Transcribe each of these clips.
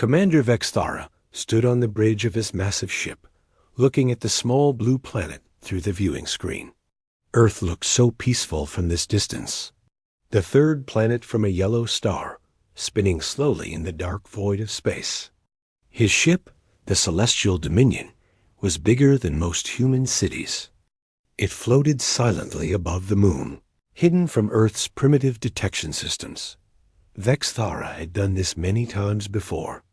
Commander Vexthara stood on the bridge of his massive ship, looking at the small blue planet through the viewing screen. Earth looked so peaceful from this distance. The third planet from a yellow star, spinning slowly in the dark void of space. His ship, the Celestial Dominion, was bigger than most human cities. It floated silently above the moon, hidden from Earth's primitive detection systems. Vexthara had done this many times before.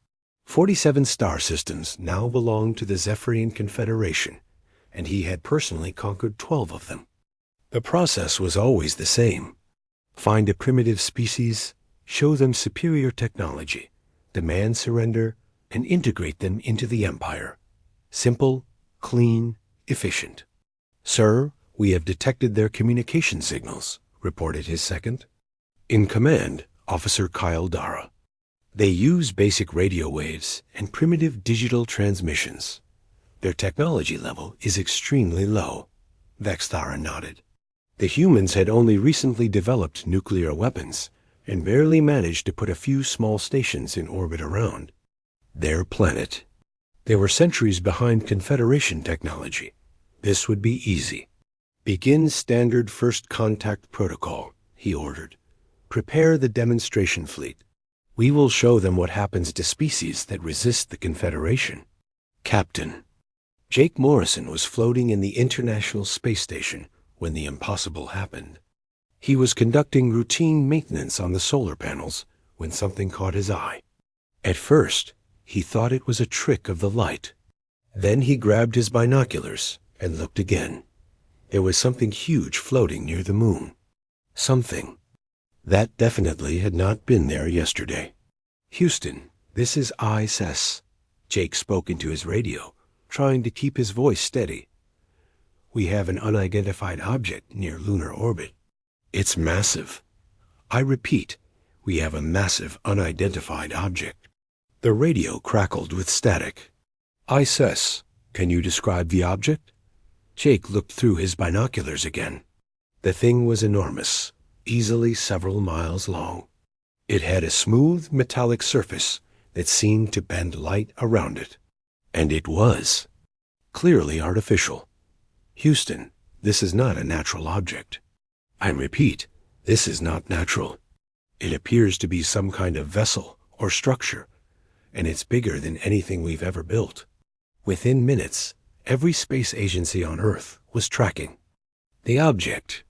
47 star systems now belonged to the Zephyrian Confederation, and he had personally conquered 12 of them. The process was always the same. Find a primitive species, show them superior technology, demand surrender, and integrate them into the Empire. Simple, clean, efficient. "Sir, we have detected their communication signals," reported his second. In command, Officer Kyle Dara. "They use basic radio waves and primitive digital transmissions. Their technology level is extremely low." Vexthara nodded. The humans had only recently developed nuclear weapons and barely managed to put a few small stations in orbit around their planet. They were centuries behind Confederation technology. This would be easy. "Begin standard first contact protocol," he ordered. "Prepare the demonstration fleet. We will show them what happens to species that resist the Confederation." Captain. Jake Morrison was floating in the International Space Station when the impossible happened. He was conducting routine maintenance on the solar panels when something caught his eye. At first, he thought it was a trick of the light. Then he grabbed his binoculars and looked again. There was something huge floating near the moon. Something that definitely had not been there yesterday. "Houston, this is ISS." Jake spoke into his radio, trying to keep his voice steady. "We have an unidentified object near lunar orbit. It's massive. I repeat, we have a massive unidentified object." The radio crackled with static. "ISS, can you describe the object?" Jake looked through his binoculars again. The thing was enormous, easily several miles long. It had a smooth metallic surface that seemed to bend light around it. And it was clearly artificial. "Houston, this is not a natural object. I repeat, this is not natural. It appears to be some kind of vessel or structure, and it's bigger than anything we've ever built." Within minutes, every space agency on Earth was tracking the object.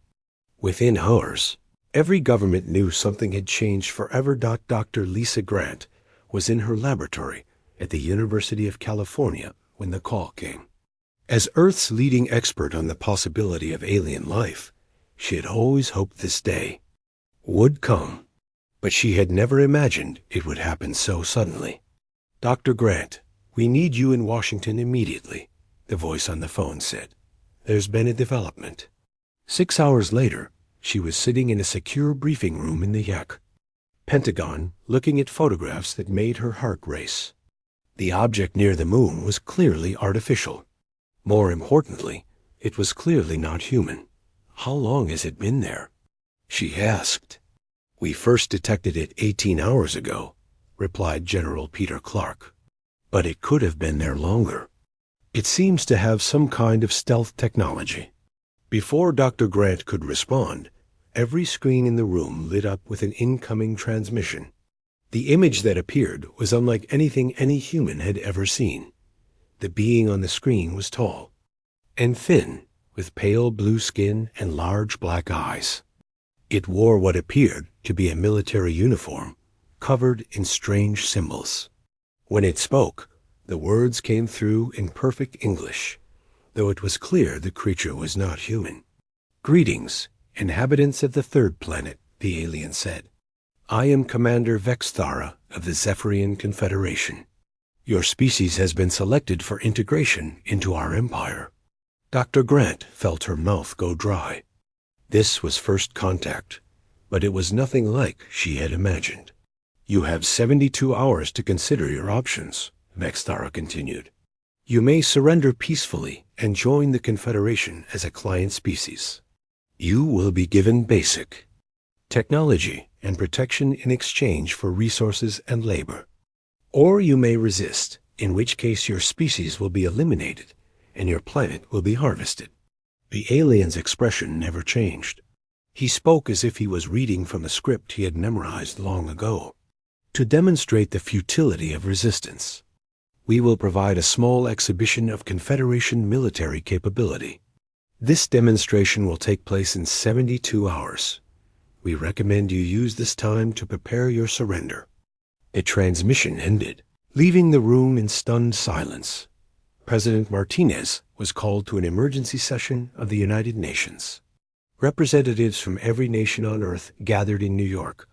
Within hours, every government knew something had changed forever. Dr. Lisa Grant was in her laboratory at the University of California when the call came. As Earth's leading expert on the possibility of alien life, she had always hoped this day would come, but she had never imagined it would happen so suddenly. "Dr. Grant, we need you in Washington immediately," the voice on the phone said. "There's been a development." 6 hours later, she was sitting in a secure briefing room in the YAC Pentagon, looking at photographs that made her heart race. The object near the moon was clearly artificial. More importantly, it was clearly not human. "How long has it been there?" she asked. "We first detected it 18 hours ago," replied General Peter Clark. "But it could have been there longer. It seems to have some kind of stealth technology." Before Dr. Grant could respond, every screen in the room lit up with an incoming transmission. The image that appeared was unlike anything any human had ever seen. The being on the screen was tall and thin, with pale blue skin and large black eyes. It wore what appeared to be a military uniform, covered in strange symbols. When it spoke, the words came through in perfect English, though it was clear the creature was not human. "Greetings, inhabitants of the third planet," the alien said. "I am Commander Vexthara of the Zephyrian Confederation. Your species has been selected for integration into our empire." Dr. Grant felt her mouth go dry. This was first contact, but it was nothing like she had imagined. "You have 72 hours to consider your options," Vexthara continued. "You may surrender peacefully and join the Confederation as a client species. You will be given basic technology and protection in exchange for resources and labor. Or you may resist, in which case your species will be eliminated and your planet will be harvested. The alien's expression never changed. He spoke as if he was reading from a script he had memorized long ago. To demonstrate the futility of resistance, we will provide a small exhibition of Confederation military capability. This demonstration will take place in 72 hours. We recommend you use this time to prepare your surrender. The transmission ended, leaving the room in stunned silence. President Martinez was called to an emergency session of the United Nations. Representatives from every nation on Earth gathered in New York,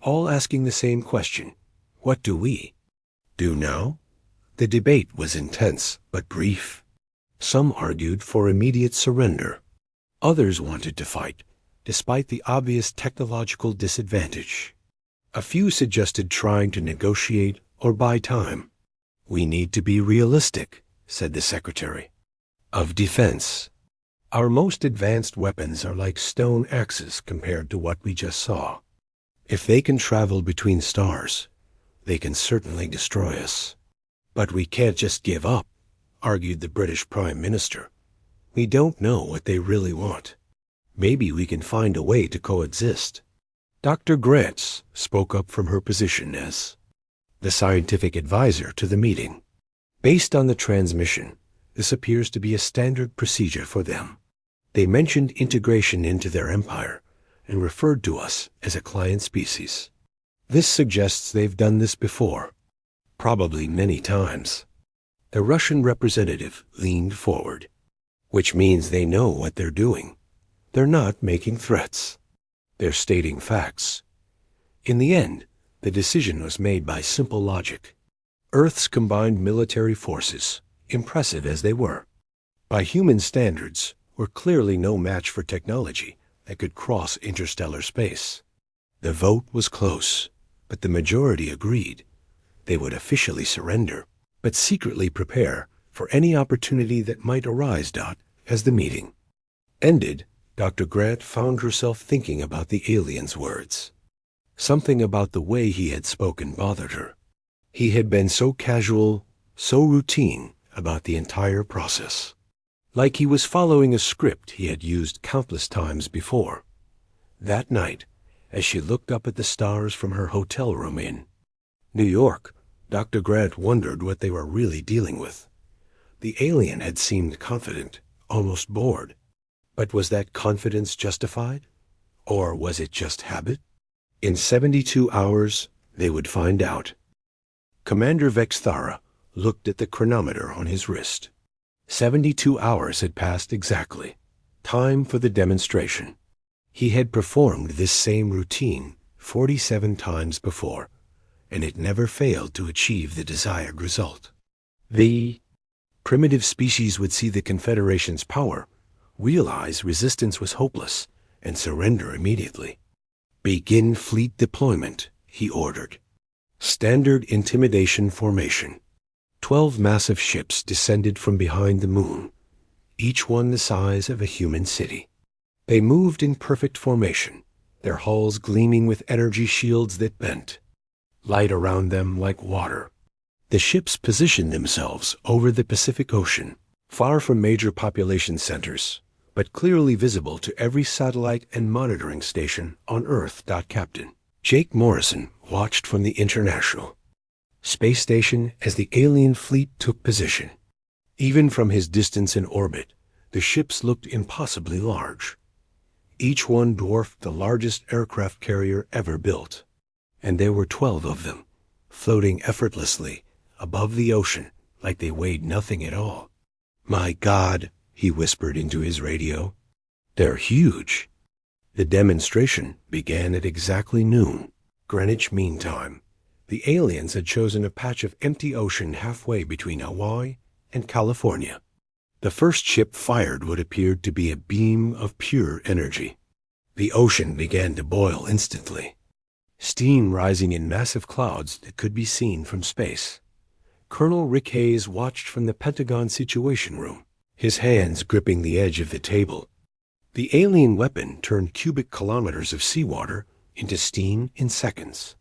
all asking the same question: what do we do now? The debate was intense but brief. Some argued for immediate surrender. Others wanted to fight, despite the obvious technological disadvantage. A few suggested trying to negotiate or buy time. "We need to be realistic," said the Secretary of Defense. "Our most advanced weapons are like stone axes compared to what we just saw. If they can travel between stars, they can certainly destroy us. But we can't just give up," argued the British Prime Minister. "We don't know what they really want. Maybe we can find a way to coexist." Dr. Grants spoke up from her position as the scientific advisor to the meeting. Based on the transmission, this appears to be a standard procedure for them. They mentioned integration into their empire and referred to us as a client species. This suggests they've done this before, probably many times. The Russian representative leaned forward, which means they know what they're doing. They're not making threats. They're stating facts. In the end, the decision was made by simple logic. Earth's combined military forces, impressive as they were, by human standards, were clearly no match for technology that could cross interstellar space. The vote was close, but the majority agreed. They would officially surrender, but secretly prepare for any opportunity that might arise. As the meeting ended, Dr. Grant found herself thinking about the alien's words. Something about the way he had spoken bothered her. He had been so casual, so routine about the entire process. Like he was following a script he had used countless times before. That night, as she looked up at the stars from her hotel room in New York, Dr. Grant wondered what they were really dealing with. The alien had seemed confident, almost bored. But was that confidence justified? Or was it just habit? In 72 hours, they would find out. Commander Vexthara looked at the chronometer on his wrist. 72 hours had passed exactly. Time for the demonstration. He had performed this same routine 47 times before, and it never failed to achieve the desired result. The primitive species would see the Confederation's power, realize resistance was hopeless, and surrender immediately. "Begin fleet deployment," he ordered. Standard intimidation formation. 12 massive ships descended from behind the moon, each one the size of a human city. They moved in perfect formation, their hulls gleaming with energy shields that bent, light around them like water. The ships positioned themselves over the Pacific Ocean, far from major population centers, but clearly visible to every satellite and monitoring station on Earth. Captain Jake Morrison watched from the International Space Station as the alien fleet took position. Even from his distance in orbit, the ships looked impossibly large. Each one dwarfed the largest aircraft carrier ever built, and there were 12 of them, floating effortlessly above the ocean like they weighed nothing at all. "My God," he whispered into his radio. "They're huge." The demonstration began at exactly noon, Greenwich Mean Time. The aliens had chosen a patch of empty ocean halfway between Hawaii and California. The first ship fired what appeared to be a beam of pure energy. The ocean began to boil instantly, steam rising in massive clouds that could be seen from space. Colonel Rick Hayes watched from the Pentagon Situation Room, his hands gripping the edge of the table. The alien weapon turned cubic kilometers of seawater into steam in seconds.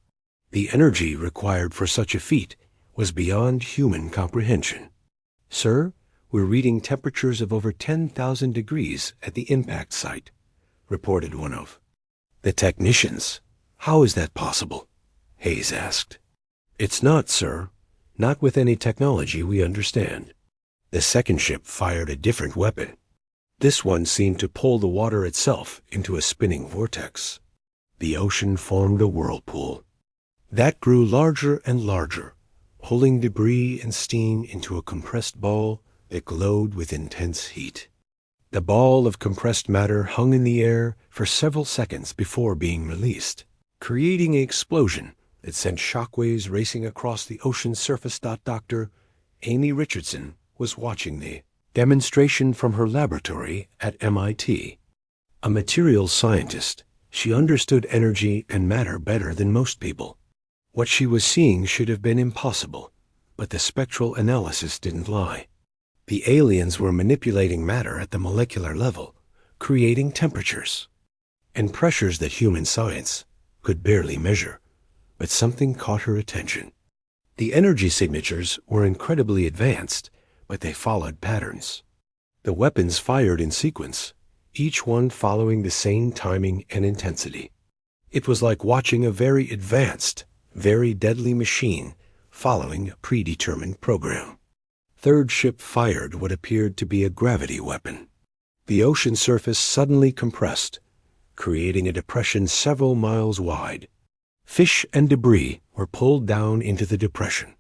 The energy required for such a feat was beyond human comprehension. "Sir, we're reading temperatures of over 10,000 degrees at the impact site," reported one of the technicians. "How is that possible?" Hayes asked. "It's not, sir. Not with any technology we understand." The second ship fired a different weapon. This one seemed to pull the water itself into a spinning vortex. The ocean formed a whirlpool that grew larger and larger, pulling debris and steam into a compressed ball that glowed with intense heat. The ball of compressed matter hung in the air for several seconds before being released, creating an explosion that sent shockwaves racing across the ocean's surface. Dr. Amy Richardson was watching the demonstration from her laboratory at MIT. A materials scientist, she understood energy and matter better than most people. What she was seeing should have been impossible, but the spectral analysis didn't lie. The aliens were manipulating matter at the molecular level, creating temperatures and pressures that human science could barely measure. But something caught her attention. The energy signatures were incredibly advanced, but they followed patterns. The weapons fired in sequence, each one following the same timing and intensity. It was like watching a very advanced, very deadly machine following a predetermined program. Third ship fired what appeared to be a gravity weapon. The ocean surface suddenly compressed, creating a depression several miles wide. Fish and debris were pulled down into the depression,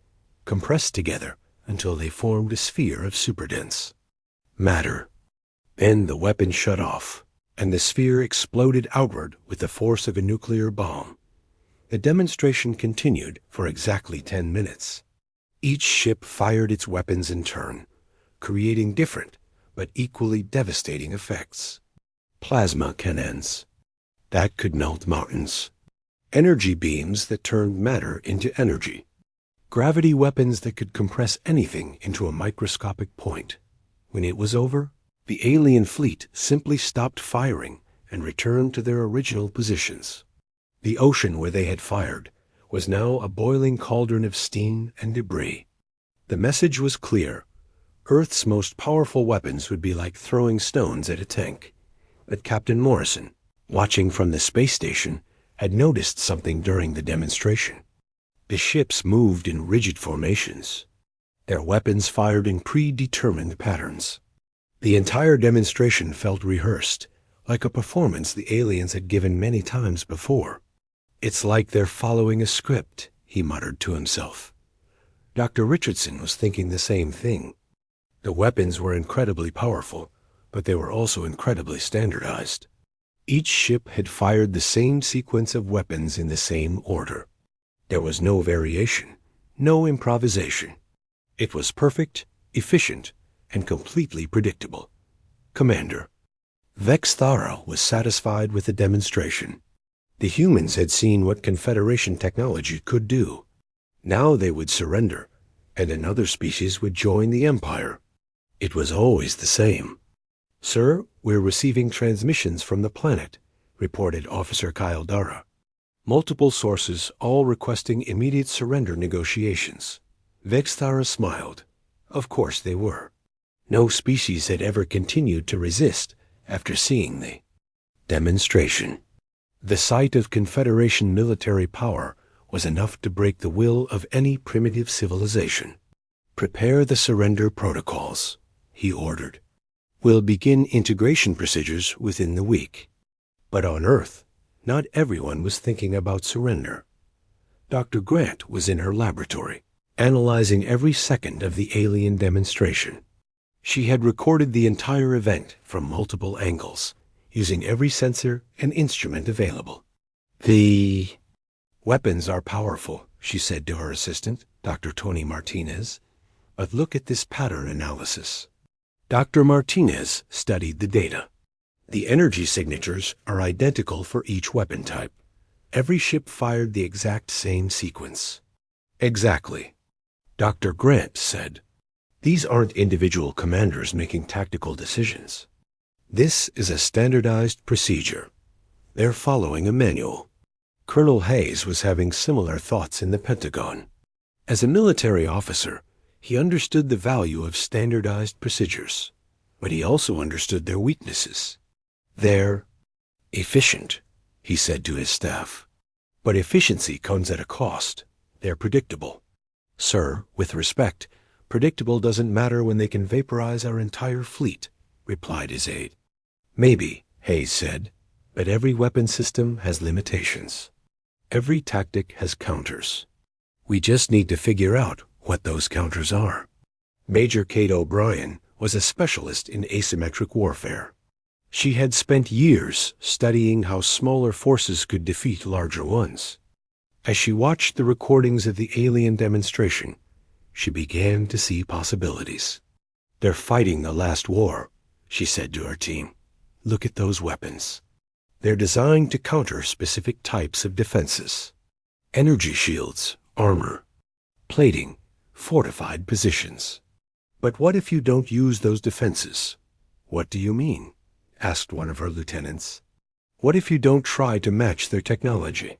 compressed together until they formed a sphere of superdense matter. Then the weapon shut off, and the sphere exploded outward with the force of a nuclear bomb. The demonstration continued for exactly 10 minutes. Each ship fired its weapons in turn, creating different but equally devastating effects. Plasma cannons that could melt mountains. Energy beams that turned matter into energy. Gravity weapons that could compress anything into a microscopic point. When it was over, the alien fleet simply stopped firing and returned to their original positions. The ocean where they had fired was now a boiling cauldron of steam and debris. The message was clear. Earth's most powerful weapons would be like throwing stones at a tank. But Captain Morrison, watching from the space station, had noticed something during the demonstration. The ships moved in rigid formations. Their weapons fired in predetermined patterns. The entire demonstration felt rehearsed, like a performance the aliens had given many times before. "It's like they're following a script," he muttered to himself. Dr. Richardson was thinking the same thing. The weapons were incredibly powerful, but they were also incredibly standardized. Each ship had fired the same sequence of weapons in the same order. There was no variation, no improvisation. It was perfect, efficient, and completely predictable. Commander Vexthara was satisfied with the demonstration. The humans had seen what Confederation technology could do. Now they would surrender, and another species would join the Empire. It was always the same. "Sir, we're receiving transmissions from the planet," reported Officer Kyle Dara. "Multiple sources all requesting immediate surrender negotiations." Vexthara smiled. Of course they were. No species had ever continued to resist after seeing the demonstration. The sight of Confederation military power was enough to break the will of any primitive civilization. "Prepare the surrender protocols," he ordered. "We'll begin integration procedures within the week." But on Earth, not everyone was thinking about surrender. Dr. Grant was in her laboratory, analyzing every second of the alien demonstration. She had recorded the entire event from multiple angles, using every sensor and instrument available. "The weapons are powerful," she said to her assistant, Dr. Tony Martinez. "But look at this pattern analysis." Dr. Martinez studied the data. The energy signatures are identical for each weapon type. Every ship fired the exact same sequence. "Exactly," Dr. Grant said. "These aren't individual commanders making tactical decisions. This is a standardized procedure. They're following a manual." Colonel Hayes was having similar thoughts in the Pentagon. As a military officer, he understood the value of standardized procedures, but he also understood their weaknesses. They're efficient, he said to his staff. But efficiency comes at a cost. They're predictable. Sir, with respect, predictable doesn't matter when they can vaporize our entire fleet, replied his aide. Maybe, Hayes said, but every weapon system has limitations. Every tactic has counters. We just need to figure out what those counters are. Major Kate O'Brien was a specialist in asymmetric warfare. She had spent years studying how smaller forces could defeat larger ones. As she watched the recordings of the alien demonstration, she began to see possibilities. They're fighting the last war, she said to her team. Look at those weapons. They're designed to counter specific types of defenses. Energy shields, armor, plating, fortified positions. But what if you don't use those defenses? What do you mean? Asked one of her lieutenants. What if you don't try to match their technology?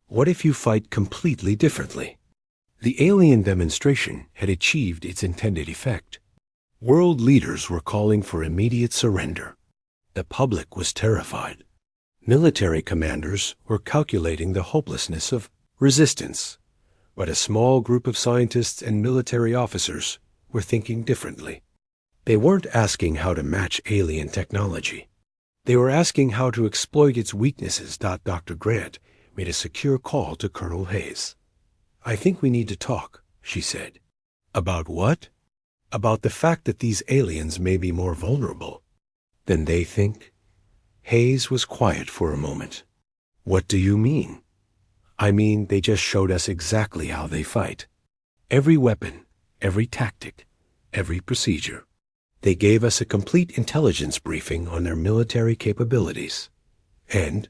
What if you fight completely differently? The alien demonstration had achieved its intended effect. World leaders were calling for immediate surrender. The public was terrified. Military commanders were calculating the hopelessness of resistance. But a small group of scientists and military officers were thinking differently. They weren't asking how to match alien technology. They were asking how to exploit its weaknesses. Dr. Grant made a secure call to Colonel Hayes. I think we need to talk, she said. About what? About the fact that these aliens may be more vulnerable than they think. Hayes was quiet for a moment. What do you mean? I mean, they just showed us exactly how they fight. Every weapon, every tactic, every procedure. They gave us a complete intelligence briefing on their military capabilities. And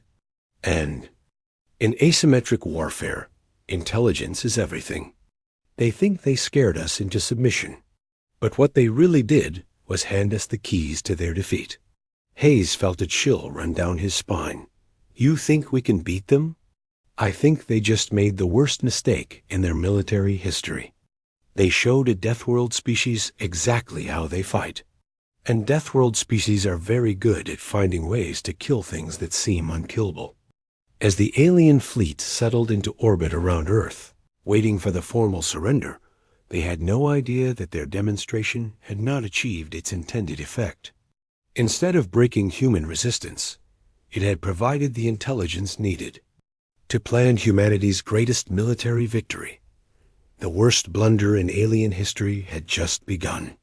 in asymmetric warfare, intelligence is everything. They think they scared us into submission. But what they really did was hand us the keys to their defeat. Hayes felt a chill run down his spine. You think we can beat them? I think they just made the worst mistake in their military history. They showed a Deathworld species exactly how they fight. And Deathworld species are very good at finding ways to kill things that seem unkillable. As the alien fleet settled into orbit around Earth, waiting for the formal surrender, they had no idea that their demonstration had not achieved its intended effect. Instead of breaking human resistance, it had provided the intelligence needed to plan humanity's greatest military victory. The worst blunder in alien history had just begun.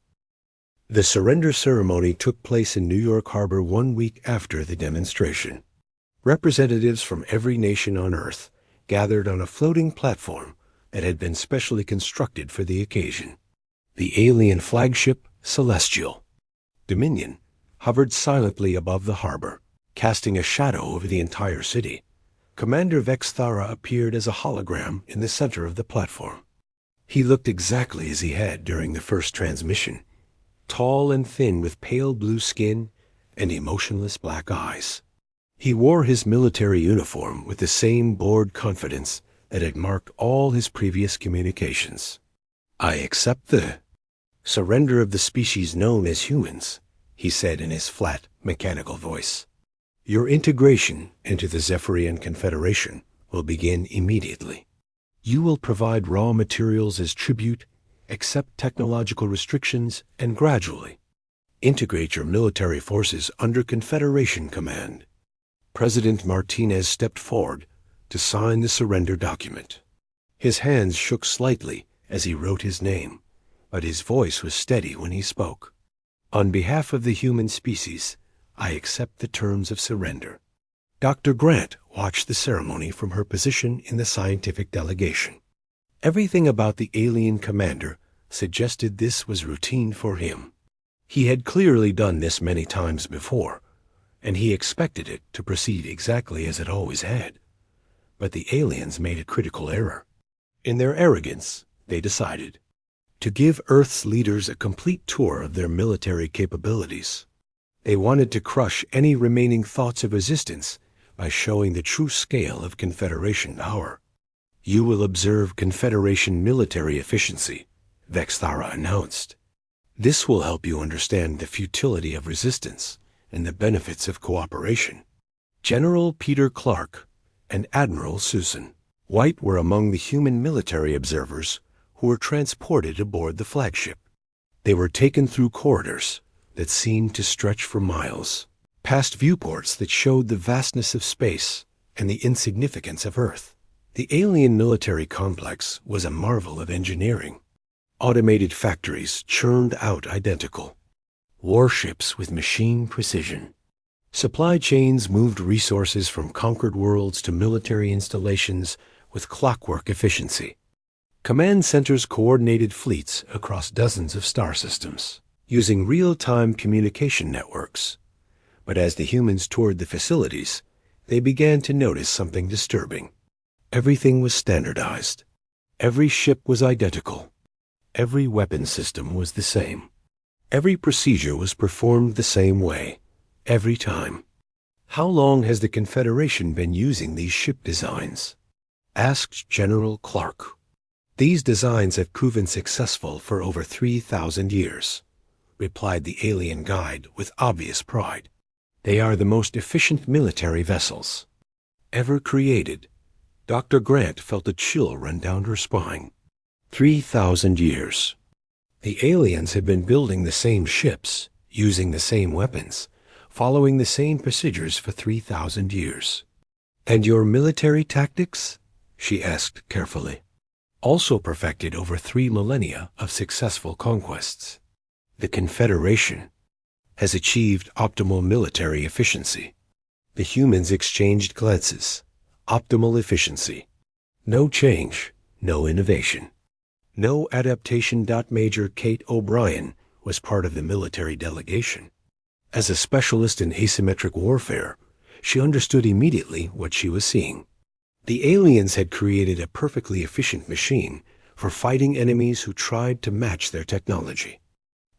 The surrender ceremony took place in New York Harbor 1 week after the demonstration. Representatives from every nation on Earth gathered on a floating platform that had been specially constructed for the occasion. The alien flagship, Celestial Dominion, hovered silently above the harbor, casting a shadow over the entire city. Commander Vexthara appeared as a hologram in the center of the platform. He looked exactly as he had during the first transmission, tall and thin with pale blue skin and emotionless black eyes. He wore his military uniform with the same bored confidence that had marked all his previous communications. I accept the surrender of the species known as humans, he said in his flat, mechanical voice. Your integration into the Zephyrian Confederation will begin immediately. You will provide raw materials as tribute, accept technological restrictions, and gradually integrate your military forces under Confederation command. President Martinez stepped forward to sign the surrender document. His hands shook slightly as he wrote his name, but his voice was steady when he spoke. On behalf of the human species, I accept the terms of surrender. Dr. Grant watched the ceremony from her position in the scientific delegation. Everything about the alien commander suggested this was routine for him. He had clearly done this many times before, and he expected it to proceed exactly as it always had. But the aliens made a critical error. In their arrogance, they decided to give Earth's leaders a complete tour of their military capabilities. They wanted to crush any remaining thoughts of resistance by showing the true scale of Confederation power. You will observe Confederation military efficiency, Vexthara announced. This will help you understand the futility of resistance and the benefits of cooperation. General Peter Clark and Admiral Susan White were among the human military observers who were transported aboard the flagship. They were taken through corridors that seemed to stretch for miles, past viewports that showed the vastness of space and the insignificance of Earth. The alien military complex was a marvel of engineering. Automated factories churned out identical warships with machine precision. Supply chains moved resources from conquered worlds to military installations with clockwork efficiency. Command centers coordinated fleets across dozens of star systems, using real-time communication networks. But as the humans toured the facilities, they began to notice something disturbing. Everything was standardized. Every ship was identical. Every weapon system was the same. Every procedure was performed the same way, every time. How long has the Confederation been using these ship designs? Asked General Clark. These designs have proven successful for over 3,000 years, replied the alien guide with obvious pride. They are the most efficient military vessels ever created. Dr. Grant felt a chill run down her spine. 3,000 years. The aliens had been building the same ships, using the same weapons, following the same procedures for 3,000 years. And your military tactics? She asked carefully. Also perfected over 3 millennia of successful conquests. The Confederation has achieved optimal military efficiency. The humans exchanged glances. Optimal efficiency. No change, no innovation. No adaptation. Major Kate O'Brien was part of the military delegation. As a specialist in asymmetric warfare, she understood immediately what she was seeing. The aliens had created a perfectly efficient machine for fighting enemies who tried to match their technology.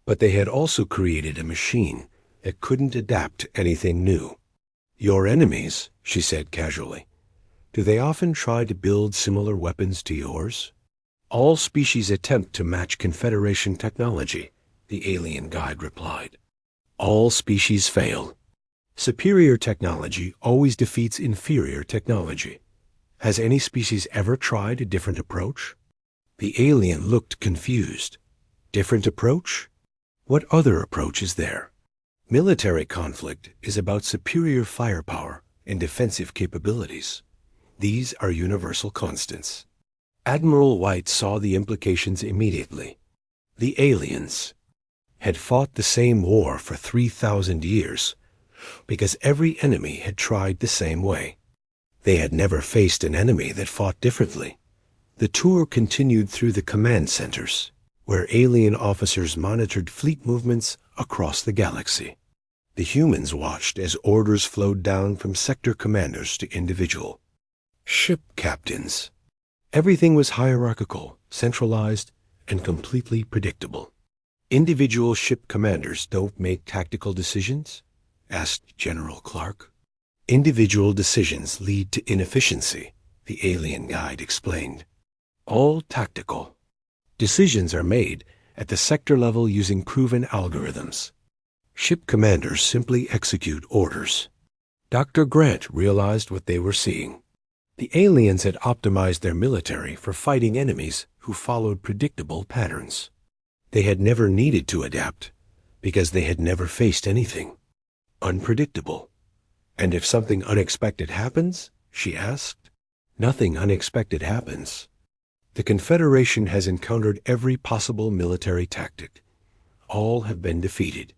But they had also created a machine that couldn't adapt to anything new. Your enemies, she said casually, do they often try to build similar weapons to yours? All species attempt to match Confederation technology, the alien guide replied. All species fail. Superior technology always defeats inferior technology. Has any species ever tried a different approach? The alien looked confused. Different approach? What other approach is there? Military conflict is about superior firepower and defensive capabilities. These are universal constants. Admiral White saw the implications immediately. The aliens had fought the same war for 3,000 years because every enemy had tried the same way. They had never faced an enemy that fought differently. The tour continued through the command centers, where alien officers monitored fleet movements across the galaxy. The humans watched as orders flowed down from sector commanders to individual ship captains. Everything was hierarchical, centralized, and completely predictable. Individual ship commanders don't make tactical decisions? Asked General Clark. Individual decisions lead to inefficiency, the alien guide explained. All tactical. Decisions are made at the sector level using proven algorithms. Ship commanders simply execute orders. Dr. Grant realized what they were seeing. The aliens had optimized their military for fighting enemies who followed predictable patterns. They had never needed to adapt because they had never faced anything unpredictable. And if something unexpected happens? She asked. Nothing unexpected happens. The Confederation has encountered every possible military tactic. All have been defeated.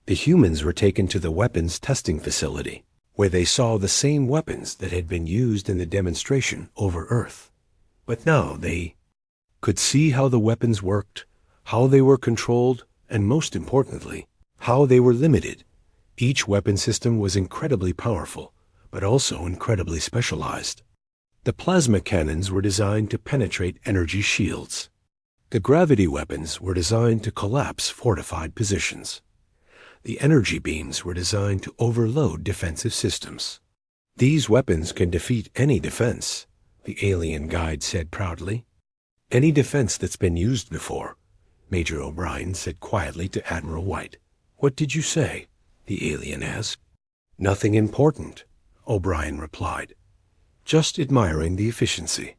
The humans were taken to the weapons testing facility, where they saw the same weapons that had been used in the demonstration over Earth. But now they could see how the weapons worked, how they were controlled, and most importantly, how they were limited. Each weapon system was incredibly powerful, but also incredibly specialized. The plasma cannons were designed to penetrate energy shields. The gravity weapons were designed to collapse fortified positions. The energy beams were designed to overload defensive systems. These weapons can defeat any defense, the alien guide said proudly. Any defense that's been used before, Major O'Brien said quietly to Admiral White. What did you say? The alien asked. Nothing important, O'Brien replied. Just admiring the efficiency.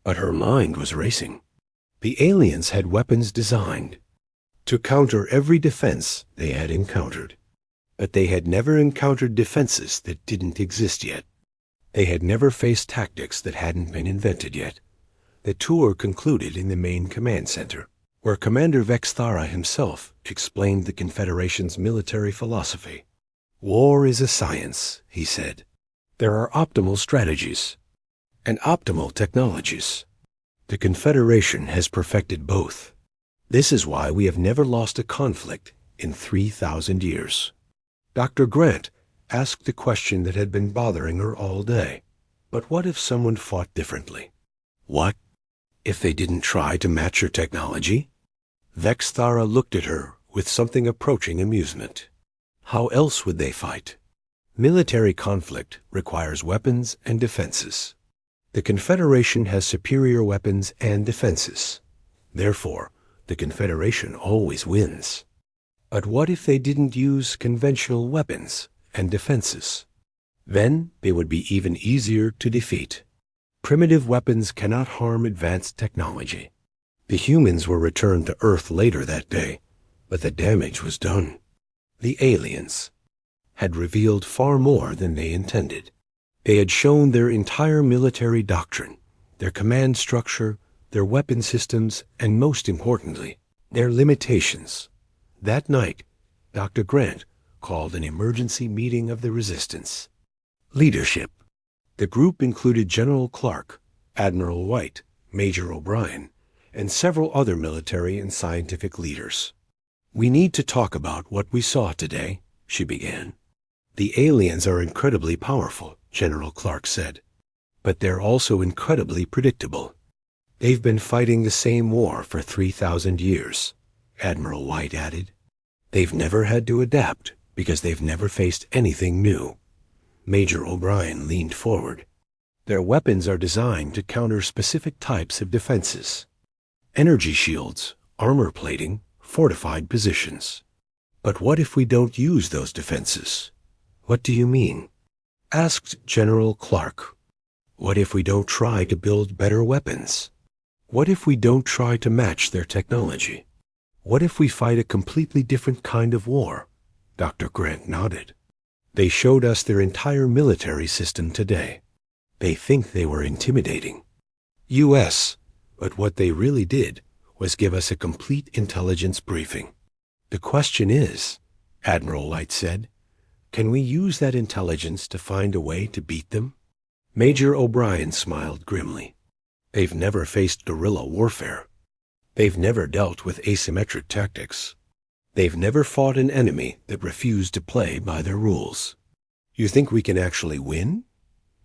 But her mind was racing. The aliens had weapons designed to counter every defense they had encountered. But they had never encountered defenses that didn't exist yet. They had never faced tactics that hadn't been invented yet. The tour concluded in the main command center, where Commander Vexthara himself explained the Confederation's military philosophy. War is a science, he said. There are optimal strategies and optimal technologies. The Confederation has perfected both. This is why we have never lost a conflict in 3,000 years. Dr. Grant asked the question that had been bothering her all day. But what if someone fought differently? What if they didn't try to match your technology? Vexthara looked at her with something approaching amusement. How else would they fight? Military conflict requires weapons and defenses. The Confederation has superior weapons and defenses. Therefore, the Confederation always wins. But what if they didn't use conventional weapons and defenses? Then they would be even easier to defeat. Primitive weapons cannot harm advanced technology. The humans were returned to Earth later that day, but the damage was done. The aliens had revealed far more than they intended. They had shown their entire military doctrine, their command structure, their weapon systems, and most importantly, their limitations. That night, Dr. Grant called an emergency meeting of the Resistance. Leadership. The group included General Clark, Admiral White, Major O'Brien, and several other military and scientific leaders. We need to talk about what we saw today, she began. The aliens are incredibly powerful, General Clark said, but they're also incredibly predictable. They've been fighting the same war for 3,000 years, Admiral White added. They've never had to adapt because they've never faced anything new. Major O'Brien leaned forward. Their weapons are designed to counter specific types of defenses. Energy shields, armor plating, fortified positions. But what if we don't use those defenses? What do you mean? Asked General Clark. What if we don't try to build better weapons? What if we don't try to match their technology? What if we fight a completely different kind of war? Dr. Grant nodded. They showed us their entire military system today. They think they were intimidating. U.S., but what they really did was give us a complete intelligence briefing. The question is, Admiral White said, can we use that intelligence to find a way to beat them? Major O'Brien smiled grimly. They've never faced guerrilla warfare. They've never dealt with asymmetric tactics. They've never fought an enemy that refused to play by their rules. You think we can actually win?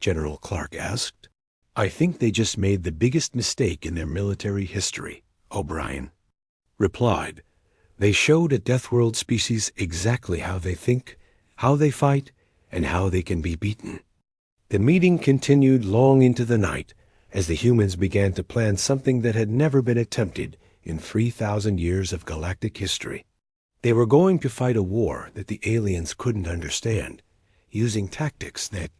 General Clark asked. I think they just made the biggest mistake in their military history, O'Brien replied. They showed a Deathworld species exactly how they think, how they fight, and how they can be beaten. The meeting continued long into the night as the humans began to plan something that had never been attempted in 3,000 years of galactic history. They were going to fight a war that the aliens couldn't understand, using tactics that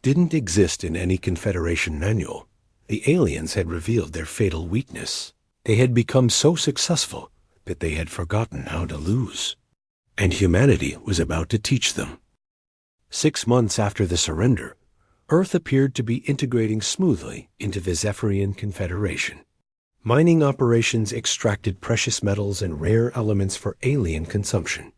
didn't exist in any Confederation manual. The aliens had revealed their fatal weakness. They had become so successful that they had forgotten how to lose. And humanity was about to teach them. 6 months after the surrender, Earth appeared to be integrating smoothly into the Zephyrian Confederation. Mining operations extracted precious metals and rare elements for alien consumption.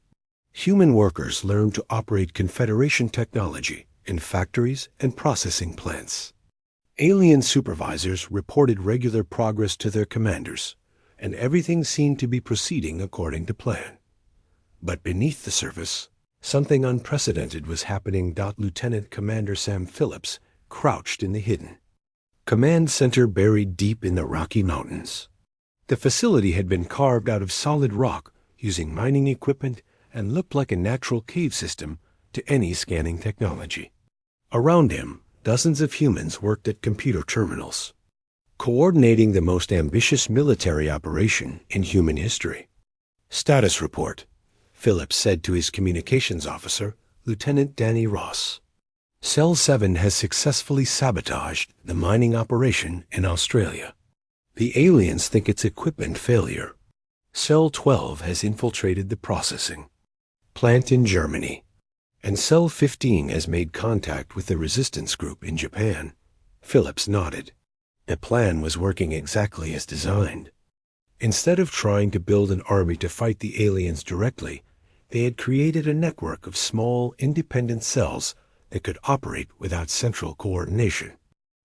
Human workers learned to operate Confederation technology in factories and processing plants. Alien supervisors reported regular progress to their commanders, and everything seemed to be proceeding according to plan. But beneath the surface, something unprecedented was happening. Lieutenant Commander Sam Phillips crouched in the hidden command center buried deep in the Rocky Mountains. The facility had been carved out of solid rock using mining equipment and looked like a natural cave system to any scanning technology. Around him, dozens of humans worked at computer terminals, coordinating the most ambitious military operation in human history. Status report, Phillips said to his communications officer, Lieutenant Danny Ross. Cell 7 has successfully sabotaged the mining operation in Australia. The aliens think it's equipment failure. Cell 12 has infiltrated the processing plant in Germany, and Cell 15 has made contact with the resistance group in Japan. Phillips nodded. The plan was working exactly as designed. Instead of trying to build an army to fight the aliens directly, they had created a network of small, independent cells that could operate without central coordination.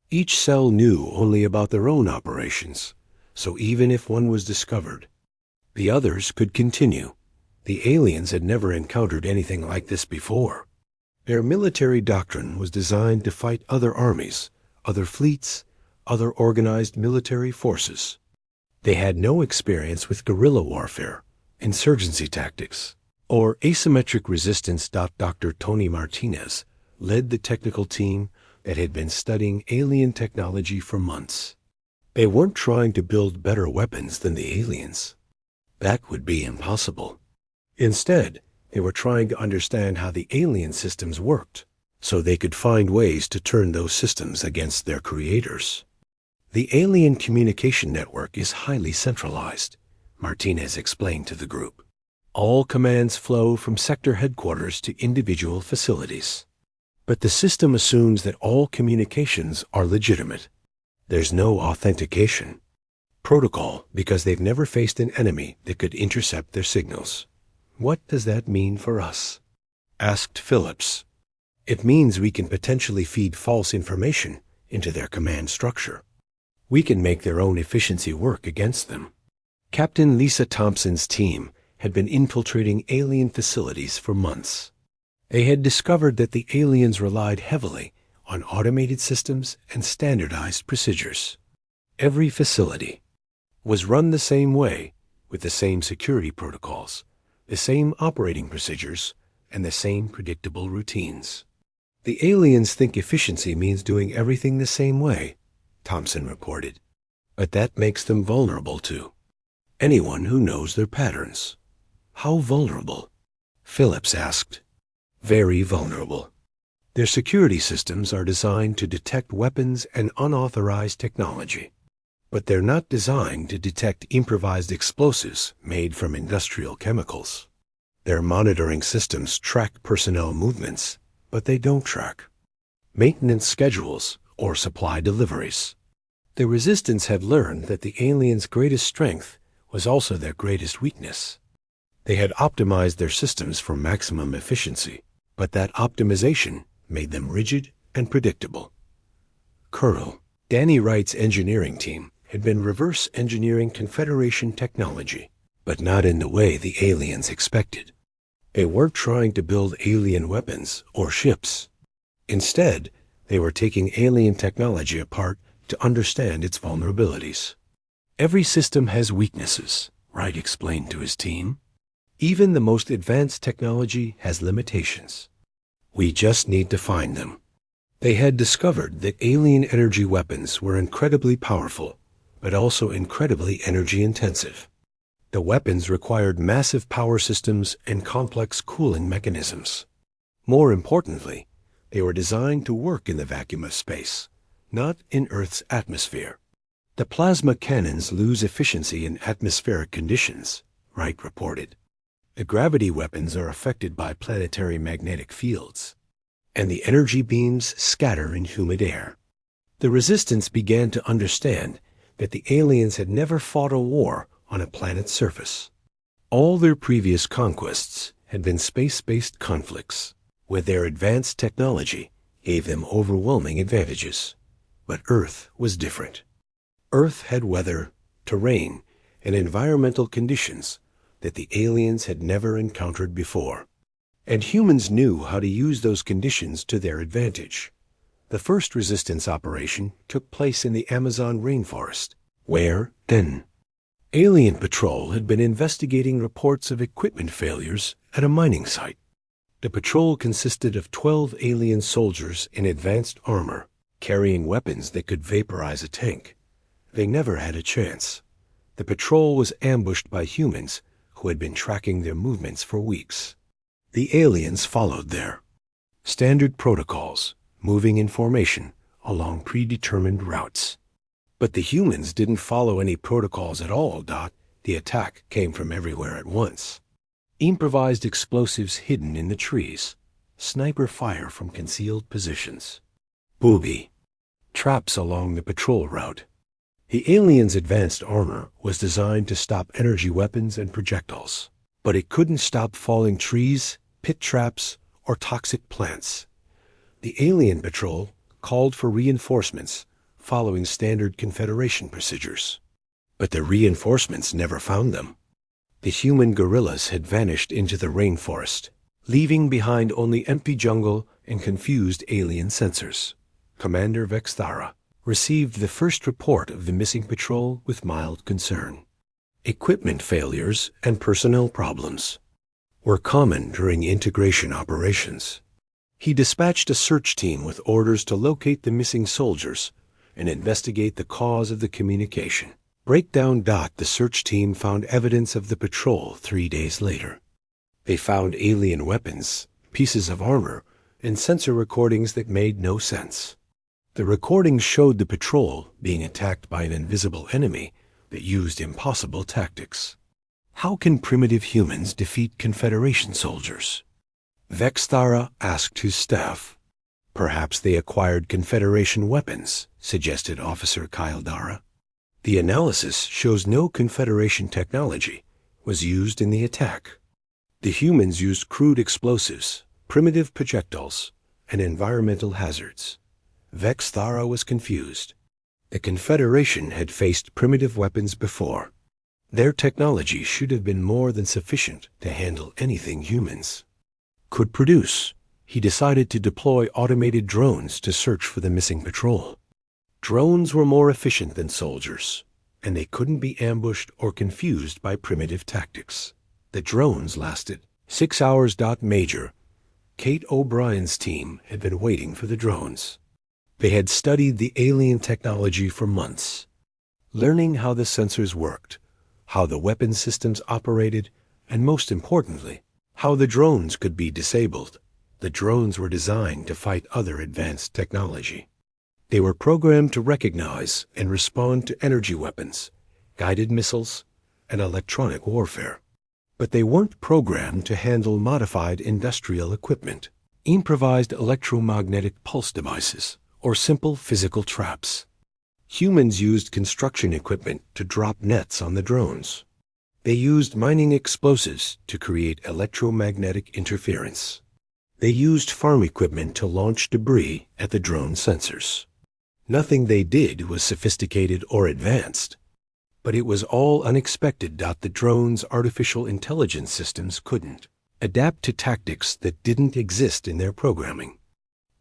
Each cell knew only about their own operations, so even if one was discovered, the others could continue. The aliens had never encountered anything like this before. Their military doctrine was designed to fight other armies, other fleets, other organized military forces. They had no experience with guerrilla warfare, insurgency tactics, or asymmetric resistance. Dr. Tony Martinez led the technical team that had been studying alien technology for months. They weren't trying to build better weapons than the aliens. That would be impossible. Instead, they were trying to understand how the alien systems worked, so they could find ways to turn those systems against their creators. The alien communication network is highly centralized, Martinez explained to the group. All commands flow from sector headquarters to individual facilities. But the system assumes that all communications are legitimate. There's no authentication protocol because they've never faced an enemy that could intercept their signals. What does that mean for us? Asked Phillips. It means we can potentially feed false information into their command structure. We can make their own efficiency work against them. Captain Lisa Thompson's team had been infiltrating alien facilities for months. They had discovered that the aliens relied heavily on automated systems and standardized procedures. Every facility was run the same way, with the same security protocols, the same operating procedures, and the same predictable routines. The aliens think efficiency means doing everything the same way, Thompson reported. But that makes them vulnerable to anyone who knows their patterns. How vulnerable? Phillips asked. Very vulnerable. Their security systems are designed to detect weapons and unauthorized technology, but they're not designed to detect improvised explosives made from industrial chemicals. Their monitoring systems track personnel movements, but they don't track maintenance schedules or supply deliveries. The Resistance had learned that the aliens' greatest strength was also their greatest weakness. They had optimized their systems for maximum efficiency, but that optimization made them rigid and predictable. Colonel Danny Wright's engineering team had been reverse engineering Confederation technology, but not in the way the aliens expected. They weren't trying to build alien weapons or ships. Instead, they were taking alien technology apart to understand its vulnerabilities. Every system has weaknesses, Wright explained to his team. Even the most advanced technology has limitations. We just need to find them. They had discovered that alien energy weapons were incredibly powerful, but also incredibly energy intensive. The weapons required massive power systems and complex cooling mechanisms. More importantly, they were designed to work in the vacuum of space, not in Earth's atmosphere. The plasma cannons lose efficiency in atmospheric conditions, Wright reported. The gravity weapons are affected by planetary magnetic fields, and the energy beams scatter in humid air. The Resistance began to understand that the aliens had never fought a war on a planet's surface. All their previous conquests had been space-based conflicts, where their advanced technology gave them overwhelming advantages. But Earth was different. Earth had weather, terrain, and environmental conditions that the aliens had never encountered before. And humans knew how to use those conditions to their advantage. The first Resistance operation took place in the Amazon rainforest, where, then, Alien Patrol had been investigating reports of equipment failures at a mining site. The patrol consisted of 12 alien soldiers in advanced armor, carrying weapons that could vaporize a tank. They never had a chance. The patrol was ambushed by humans who had been tracking their movements for weeks. The aliens followed their standard protocols, moving in formation along predetermined routes. But the humans didn't follow any protocols at all. The attack came from everywhere at once. Improvised explosives hidden in the trees, sniper fire from concealed positions, booby traps along the patrol route. The aliens' advanced armor was designed to stop energy weapons and projectiles, but it couldn't stop falling trees, pit traps, or toxic plants. The alien patrol called for reinforcements following standard Confederation procedures, but the reinforcements never found them. The human guerrillas had vanished into the rainforest, leaving behind only empty jungle and confused alien sensors. Commander Vexthara received the first report of the missing patrol with mild concern. Equipment failures and personnel problems were common during integration operations. He dispatched a search team with orders to locate the missing soldiers and investigate the cause of the communication breakdown. The search team found evidence of the patrol 3 days later. They found alien weapons, pieces of armor, and sensor recordings that made no sense. The recordings showed the patrol being attacked by an invisible enemy that used impossible tactics. How can primitive humans defeat Confederation soldiers? Vexthara asked his staff. Perhaps they acquired Confederation weapons, suggested Officer Kildara. The analysis shows no Confederation technology was used in the attack. The humans used crude explosives, primitive projectiles, and environmental hazards. Vexthara was confused. The Confederation had faced primitive weapons before. Their technology should have been more than sufficient to handle anything humans could produce. He decided to deploy automated drones to search for the missing patrol. Drones were more efficient than soldiers, and they couldn't be ambushed or confused by primitive tactics. The drones lasted 6 hours. Major Kate O'Brien's team had been waiting for the drones. They had studied the alien technology for months, learning how the sensors worked, how the weapon systems operated, and most importantly, how the drones could be disabled. The drones were designed to fight other advanced technology. They were programmed to recognize and respond to energy weapons, guided missiles, and electronic warfare. But they weren't programmed to handle modified industrial equipment, improvised electromagnetic pulse devices, or simple physical traps. Humans used construction equipment to drop nets on the drones. They used mining explosives to create electromagnetic interference. They used farm equipment to launch debris at the drone sensors. Nothing they did was sophisticated or advanced, but it was all unexpected. The drone's artificial intelligence systems couldn't adapt to tactics that didn't exist in their programming.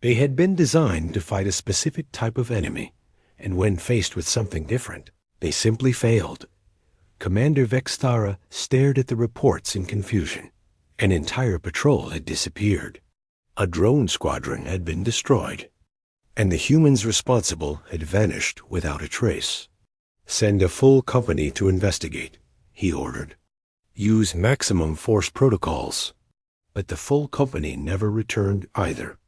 They had been designed to fight a specific type of enemy, and when faced with something different, they simply failed. Commander Vexthara stared at the reports in confusion. An entire patrol had disappeared. A drone squadron had been destroyed, and the humans responsible had vanished without a trace. Send a full company to investigate, he ordered. Use maximum force protocols. But the full company never returned either.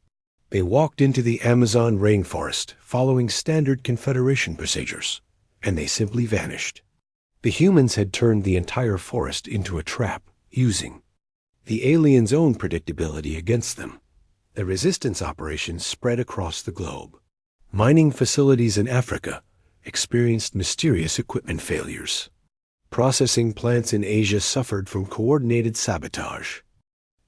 They walked into the Amazon rainforest following standard Confederation procedures, and they simply vanished. The humans had turned the entire forest into a trap, using the aliens' own predictability against them. The resistance operations spread across the globe. Mining facilities in Africa experienced mysterious equipment failures. Processing plants in Asia suffered from coordinated sabotage.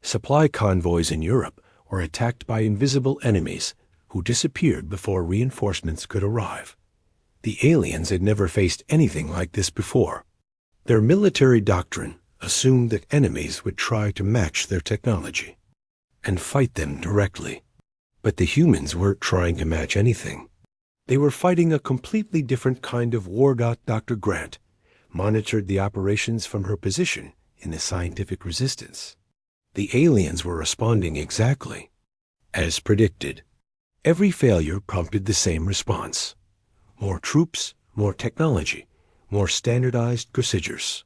Supply convoys in Europe were attacked by invisible enemies who disappeared before reinforcements could arrive. The aliens had never faced anything like this before. Their military doctrine assumed that enemies would try to match their technology and fight them directly. But the humans weren't trying to match anything. They were fighting a completely different kind of war. Dr. Grant monitored the operations from her position in the scientific resistance. The aliens were responding exactly as predicted. Every failure prompted the same response. More troops, more technology, more standardized procedures.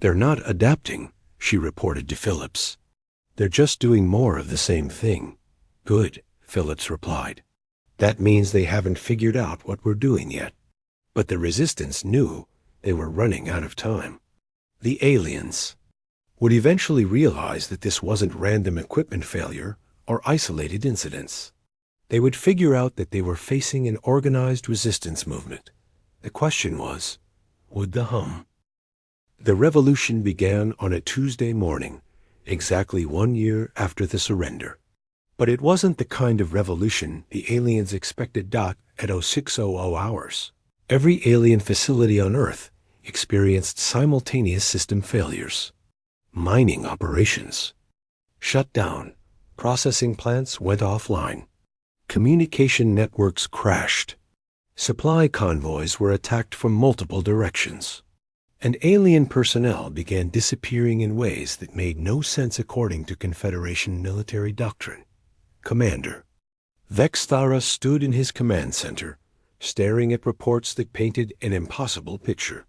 "They're not adapting," she reported to Phillips. "They're just doing more of the same thing." "Good," Phillips replied. "That means they haven't figured out what we're doing yet." But the resistance knew they were running out of time. The aliens would eventually realize that this wasn't random equipment failure or isolated incidents. They would figure out that they were facing an organized resistance movement. The question was, would the hum? The revolution began on a Tuesday morning, exactly 1 year after the surrender. But it wasn't the kind of revolution the aliens expected at 0600 hours. Every alien facility on Earth experienced simultaneous system failures. Mining operations shut down. Processing plants went offline. Communication networks crashed. Supply convoys were attacked from multiple directions. And alien personnel began disappearing in ways that made no sense according to Confederation military doctrine. Commander Vexthara stood in his command center, staring at reports that painted an impossible picture.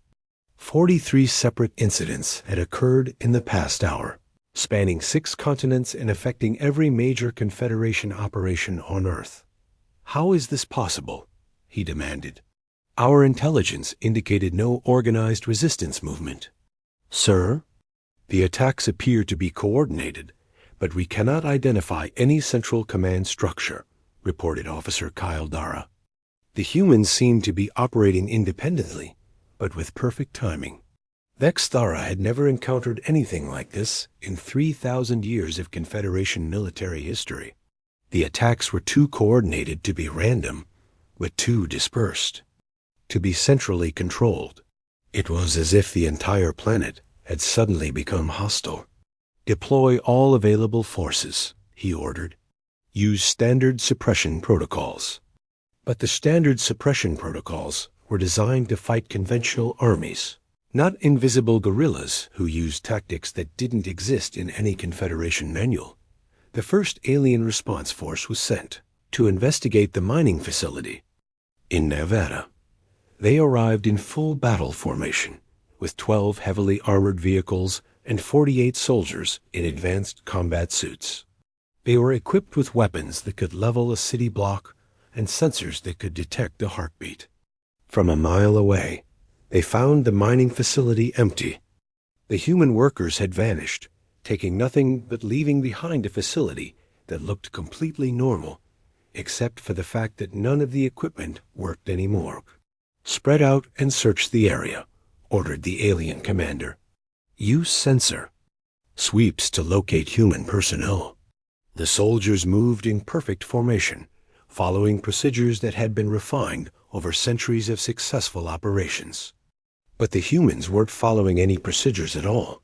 43 separate incidents had occurred in the past hour, spanning 6 continents and affecting every major Confederation operation on Earth. "How is this possible?" he demanded. "Our intelligence indicated no organized resistance movement." "Sir, the attacks appear to be coordinated, but we cannot identify any central command structure," reported Officer Kyle Dara. "The humans seem to be operating independently, but with perfect timing." Vexthara had never encountered anything like this in 3,000 years of Confederation military history. The attacks were too coordinated to be random, but too dispersed to be centrally controlled. It was as if the entire planet had suddenly become hostile. "Deploy all available forces," he ordered. "Use standard suppression protocols." But the standard suppression protocols were designed to fight conventional armies, not invisible guerrillas who used tactics that didn't exist in any Confederation manual. The first alien response force was sent to investigate the mining facility in Nevada. They arrived in full battle formation, with 12 heavily armored vehicles and 48 soldiers in advanced combat suits. They were equipped with weapons that could level a city block and sensors that could detect the heartbeat. From a mile away, they found the mining facility empty. The human workers had vanished, taking nothing but leaving behind a facility that looked completely normal, except for the fact that none of the equipment worked anymore. "Spread out and search the area," ordered the alien commander. "Use sensor sweeps to locate human personnel." The soldiers moved in perfect formation, following procedures that had been refined over centuries of successful operations. But the humans weren't following any procedures at all.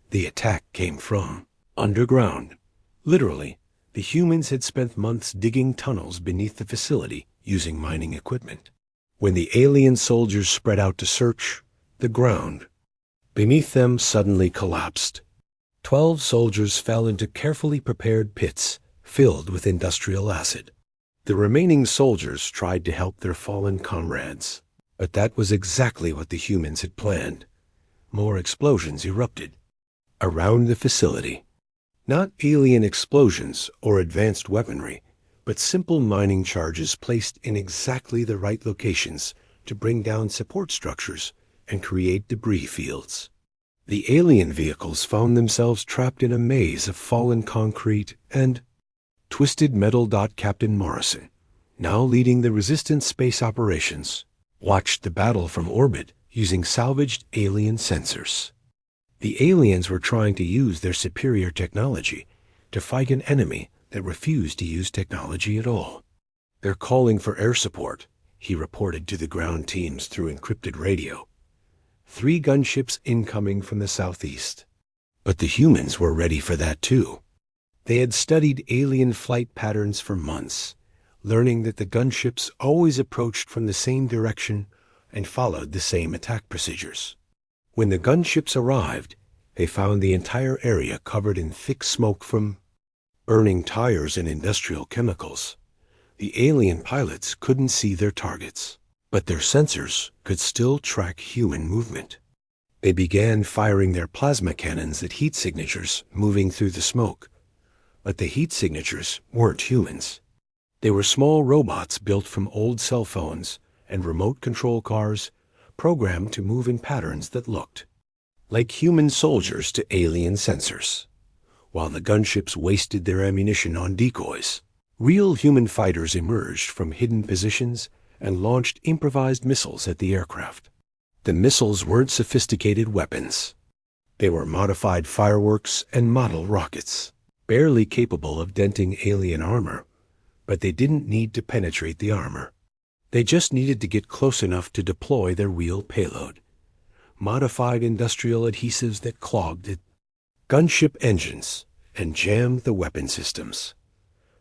The attack came from underground. Literally, the humans had spent months digging tunnels beneath the facility using mining equipment. When the alien soldiers spread out to search, the ground beneath them suddenly collapsed. 12 soldiers fell into carefully prepared pits filled with industrial acid. The remaining soldiers tried to help their fallen comrades, but that was exactly what the humans had planned. More explosions erupted around the facility. Not alien explosions or advanced weaponry, but simple mining charges placed in exactly the right locations to bring down support structures and create debris fields. The alien vehicles found themselves trapped in a maze of fallen concrete and twisted metal. Captain Morrison, now leading the Resistance space operations, watched the battle from orbit using salvaged alien sensors. The aliens were trying to use their superior technology to fight an enemy that refused to use technology at all. "They're calling for air support," he reported to the ground teams through encrypted radio. 3 gunships incoming from the southeast. But the humans were ready for that too. They had studied alien flight patterns for months, learning that the gunships always approached from the same direction and followed the same attack procedures. When the gunships arrived, They found the entire area covered in thick smoke from burning tires and industrial chemicals. The alien pilots couldn't see their targets, but their sensors could still track human movement. They began firing their plasma cannons at heat signatures moving through the smoke. But the heat signatures weren't humans. They were small robots built from old cell phones and remote control cars programmed to move in patterns that looked like human soldiers to alien sensors. While the gunships wasted their ammunition on decoys, real human fighters emerged from hidden positions and launched improvised missiles at the aircraft. The missiles weren't sophisticated weapons. They were modified fireworks and model rockets, barely capable of denting alien armor, but they didn't need to penetrate the armor. They just needed to get close enough to deploy their real payload. Modified industrial adhesives that clogged it, gunship engines, and jammed the weapon systems.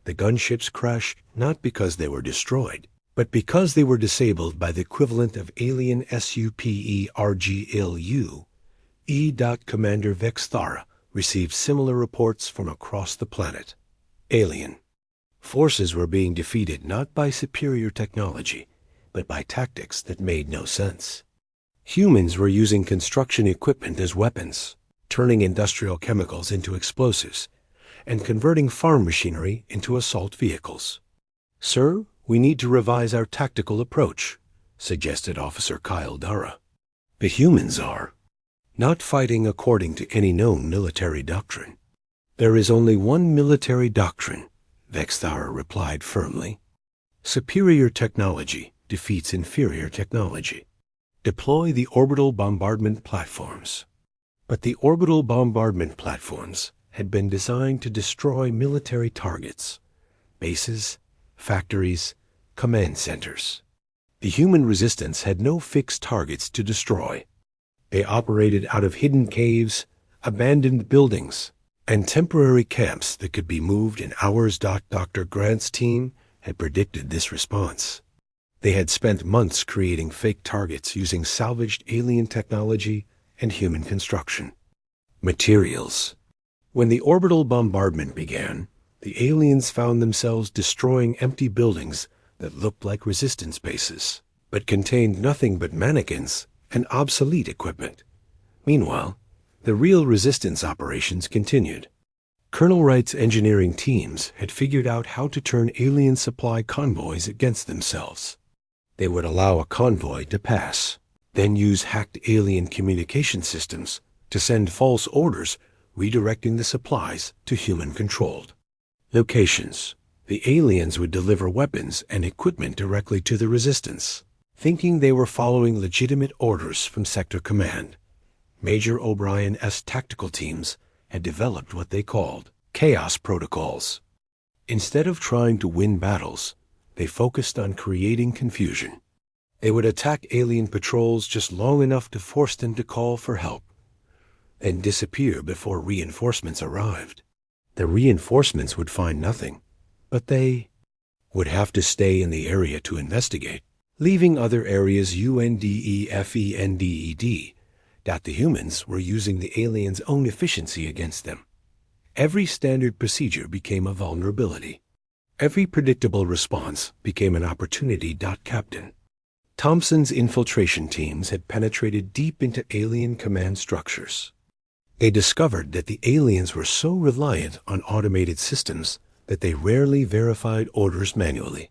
The gunships crashed not because they were destroyed, but because they were disabled by the equivalent of alien SUPERGLU. Commander Vexthara received similar reports from across the planet. Alien forces were being defeated not by superior technology, but by tactics that made no sense. Humans were using construction equipment as weapons, turning industrial chemicals into explosives, and converting farm machinery into assault vehicles. "Sir, we need to revise our tactical approach," suggested Officer Kyle Dara. "The humans are not fighting according to any known military doctrine." "There is only one military doctrine," Vexthara replied firmly. "Superior technology defeats inferior technology. Deploy the orbital bombardment platforms." But the orbital bombardment platforms had been designed to destroy military targets, bases, factories, command centers. The human resistance had no fixed targets to destroy. They operated out of hidden caves, abandoned buildings, and temporary camps that could be moved in hours. Dr. Grant's team had predicted this response. They had spent months creating fake targets using salvaged alien technology and human construction. Materials. When the orbital bombardment began, the aliens found themselves destroying empty buildings that looked like resistance bases, but contained nothing but mannequins and obsolete equipment. Meanwhile, the real resistance operations continued. Colonel Wright's engineering teams had figured out how to turn alien supply convoys against themselves. They would allow a convoy to pass, then use hacked alien communication systems to send false orders, redirecting the supplies to human-controlled locations. The aliens would deliver weapons and equipment directly to the resistance, thinking they were following legitimate orders from Sector Command. Major O'Brien's tactical teams had developed what they called chaos protocols. Instead of trying to win battles, they focused on creating confusion. They would attack alien patrols just long enough to force them to call for help, then disappear before reinforcements arrived. The reinforcements would find nothing, but they would have to stay in the area to investigate, leaving other areas undefended. The humans were using the aliens' own efficiency against them. Every standard procedure became a vulnerability. Every predictable response became an opportunity. Captain Thompson's infiltration teams had penetrated deep into alien command structures. They discovered that the aliens were so reliant on automated systems that they rarely verified orders manually.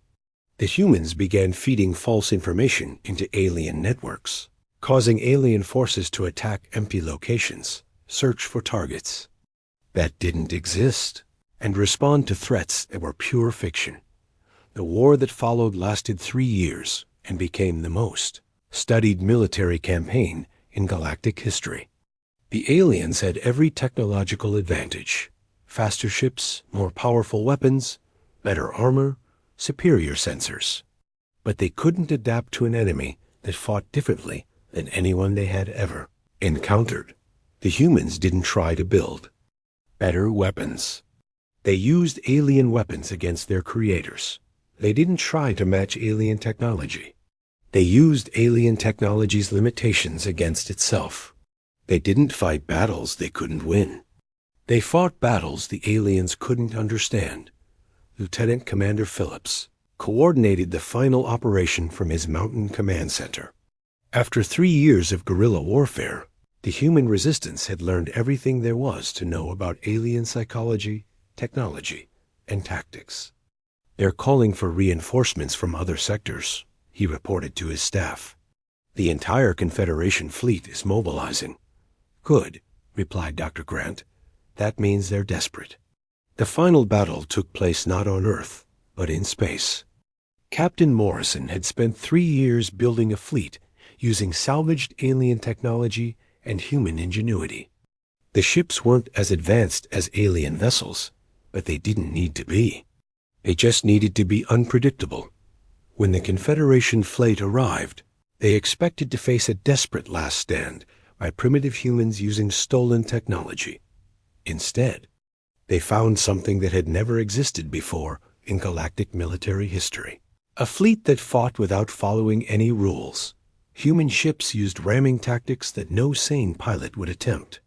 The humans began feeding false information into alien networks, causing alien forces to attack empty locations, search for targets that didn't exist, and respond to threats that were pure fiction. The war that followed lasted 3 years and became the most studied military campaign in galactic history. The aliens had every technological advantage: faster ships, more powerful weapons, better armor, superior sensors. But they couldn't adapt to an enemy that fought differently than anyone they had ever encountered. The humans didn't try to build better weapons. They used alien weapons against their creators. They didn't try to match alien technology. They used alien technology's limitations against itself. They didn't fight battles they couldn't win. They fought battles the aliens couldn't understand. Lieutenant Commander Phillips coordinated the final operation from his mountain command center. After 3 years of guerrilla warfare, the human resistance had learned everything there was to know about alien psychology, technology, and tactics. "They're calling for reinforcements from other sectors," he reported to his staff. "The entire Confederation fleet is mobilizing." "Good," replied Dr. Grant. "That means they're desperate." The final battle took place not on Earth, but in space. Captain Morrison had spent 3 years building a fleet using salvaged alien technology and human ingenuity. The ships weren't as advanced as alien vessels, but they didn't need to be. They just needed to be unpredictable. When the Confederation fleet arrived, they expected to face a desperate last stand by primitive humans using stolen technology. Instead, they found something that had never existed before in galactic military history. A fleet that fought without following any rules. Human ships used ramming tactics that no sane pilot would attempt.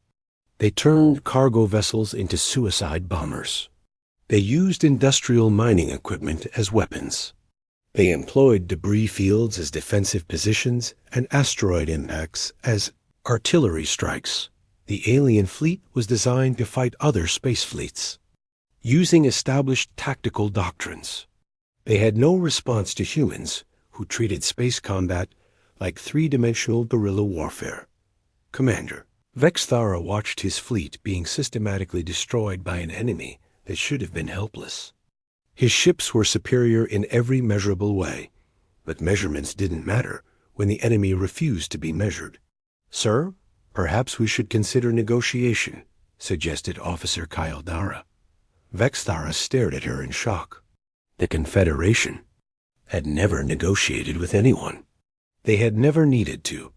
They turned cargo vessels into suicide bombers. They used industrial mining equipment as weapons. They employed debris fields as defensive positions and asteroid impacts as artillery strikes. The alien fleet was designed to fight other space fleets, using established tactical doctrines. They had no response to humans who treated space combat like three-dimensional guerrilla warfare. Commander, Vexthara watched his fleet being systematically destroyed by an enemy that should have been helpless. His ships were superior in every measurable way, but measurements didn't matter when the enemy refused to be measured. "Sir, perhaps we should consider negotiation," suggested Officer Kyldara. Vexthara stared at her in shock. The Confederation had never negotiated with anyone. They had never needed to.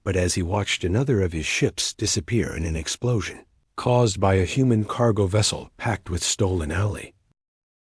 But as he watched another of his ships disappear in an explosion caused by a human cargo vessel packed with stolen alloy,